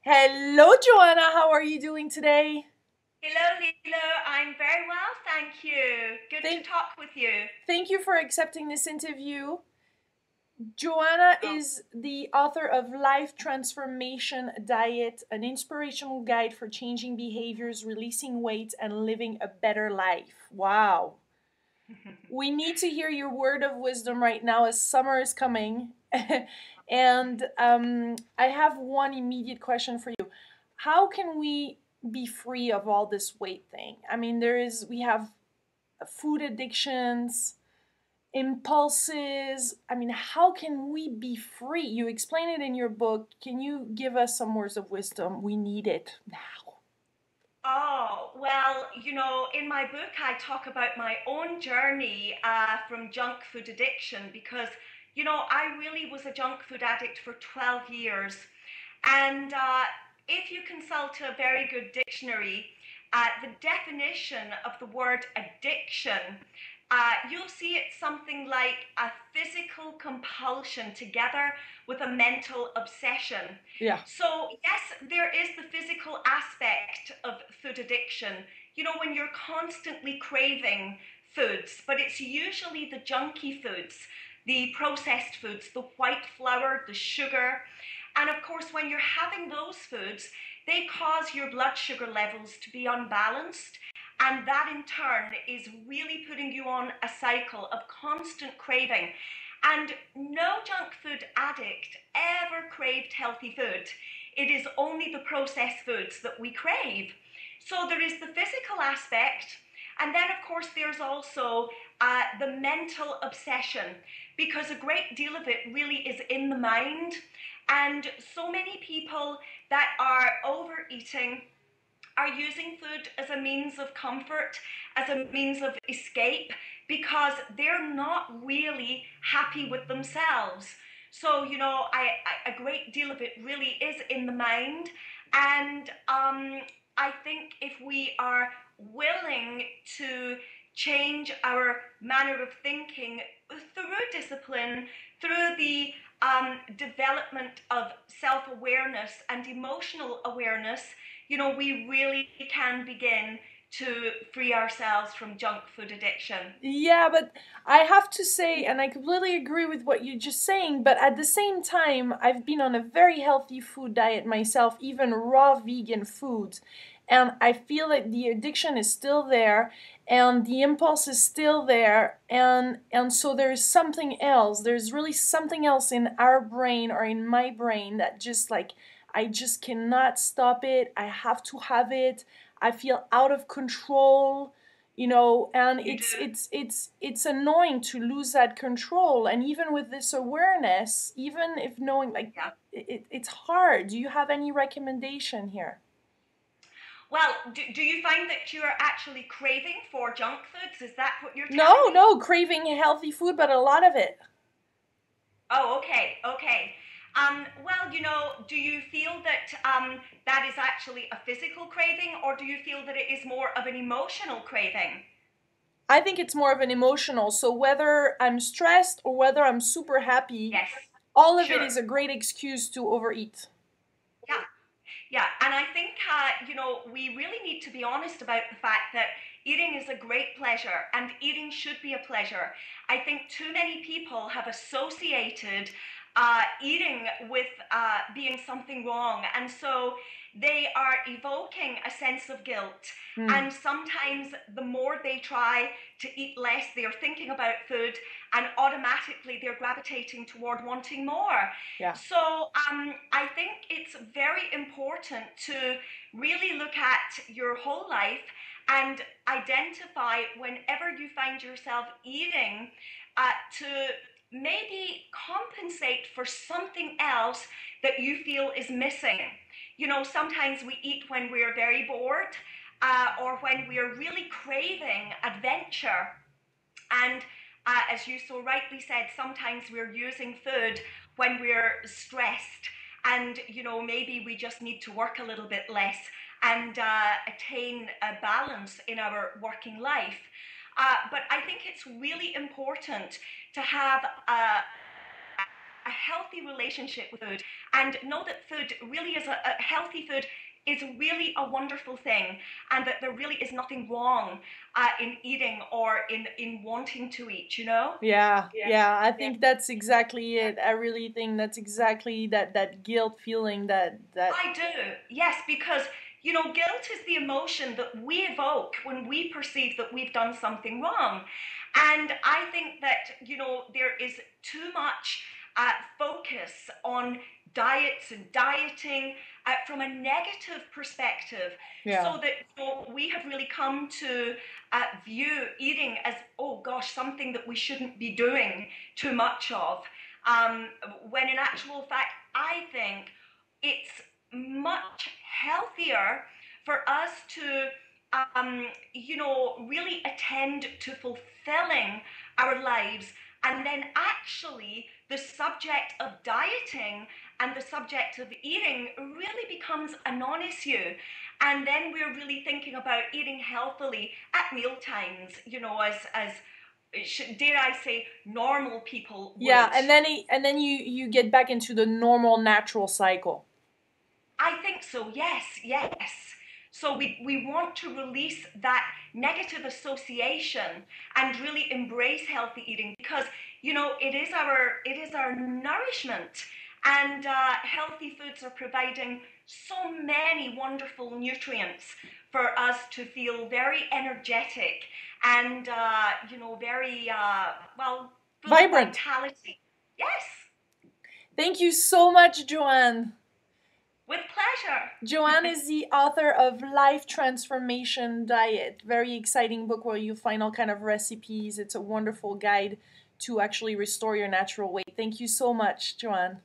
Hello, Joanna. How are you doing today? Hello, Lilo. I'm very well, thank you. Good to Thank, talk with you. thank you for accepting this interview. Joanna Oh, is the author of Life Transformation Diet, an inspirational guide for changing behaviors, releasing weight, and living a better life. Wow. We need to hear your word of wisdom right now as summer is coming. And I have one immediate question for you. How can we be free of all this weight thing? I mean, we have food addictions, impulses. I mean, how can we be free? You explain it in your book. Can you give us some words of wisdom? We need it now. well, in my book, I talk about my own journey from junk food addiction because, I really was a junk food addict for 12 years. And if you consult a very good dictionary, the definition of the word addiction, you'll see it's something like a physical compulsion together with a mental obsession. Yeah. So, yes, there is the physical aspect of food addiction, when you're constantly craving foods, but it's usually the junky foods, the processed foods, the white flour, the sugar. And of course, when you're having those foods, they cause your blood sugar levels to be unbalanced. And that in turn is really putting you on a cycle of constant craving. And no junk food addict ever craved healthy food. It is only the processed foods that we crave. So there is the physical aspect. And then, of course, there's also the mental obsession, because a great deal of it really is in the mind. And so many people that are overeating are using food as a means of comfort, as a means of escape, because they're not really happy with themselves. So, a great deal of it really is in the mind. And I think if we are willing to change our manner of thinking through discipline, through the development of self awareness and emotional awareness, we really can begin to free ourselves from junk food addiction. Yeah, but I have to say, and I completely agree with what you're just saying, but at the same time, I've been on a very healthy food diet myself, even raw vegan foods. And I feel that the addiction is still there and the impulse is still there. And so there's something else. There's really something else in our brain or in my brain that just like I just cannot stop it. I have to have it. I feel out of control, and You it's annoying to lose that control. And even with this awareness, even if knowing, like, Yeah. it's hard. Do you have any recommendation here? Well, do you find that you are actually craving for junk foods? Is that what you're telling No, me? no, craving healthy food, but a lot of it. Oh, okay, okay. Well, do you feel that that is actually a physical craving, or do you feel that it is more of an emotional craving? I think it's more of an emotional. So whether I'm stressed or whether I'm super happy, Yes, all of it sure. is a great excuse to overeat. Yeah. Yeah, and I think, we really need to be honest about the fact that eating is a great pleasure and eating should be a pleasure. I think too many people have associated eating with being something wrong, and so they are evoking a sense of guilt. Hmm. And sometimes the more they try to eat less, they're thinking about food, and automatically they're gravitating toward wanting more. Yeah. So I think it's very important to really look at your whole life and identify whenever you find yourself eating to maybe compensate for something else that you feel is missing. Sometimes we eat when we're very bored or when we're really craving adventure. And as you so rightly said, sometimes we're using food when we're stressed, and maybe we just need to work a little bit less and attain a balance in our working life. But I think it's really important to have a healthy relationship with food, and know that food really is a healthy food is really a wonderful thing, and that there really is nothing wrong in eating or in wanting to eat, you know? Yeah, Yeah. yeah, I Yeah. think that's exactly it. I really think that's exactly that guilt feeling that I do, yes, because guilt is the emotion that we evoke when we perceive that we've done something wrong. And I think that, there is too much focus on diets and dieting from a negative perspective, yeah. so that we have really come to view eating as, oh gosh, something that we shouldn't be doing too much of. Um, when in actual fact, I think it's much healthier for us to really attend to fulfilling our lives, and then actually the subject of dieting and the subject of eating really becomes a non-issue, and then we're really thinking about eating healthily at meal times, as dare I say, normal people Yeah, would. and then you get back into the normal natural cycle. I think so, yes, yes. So we want to release that negative association and really embrace healthy eating, because it is our nourishment, and healthy foods are providing so many wonderful nutrients for us to feel very energetic and very well, full of Vibrant. vitality. Yes, Thank you so much, Joanne. with pleasure. Joanne is the author of Life Transformation Diet. Very exciting book where you find all kind of recipes. It's a wonderful guide to actually restore your natural weight. Thank you so much, Joanne.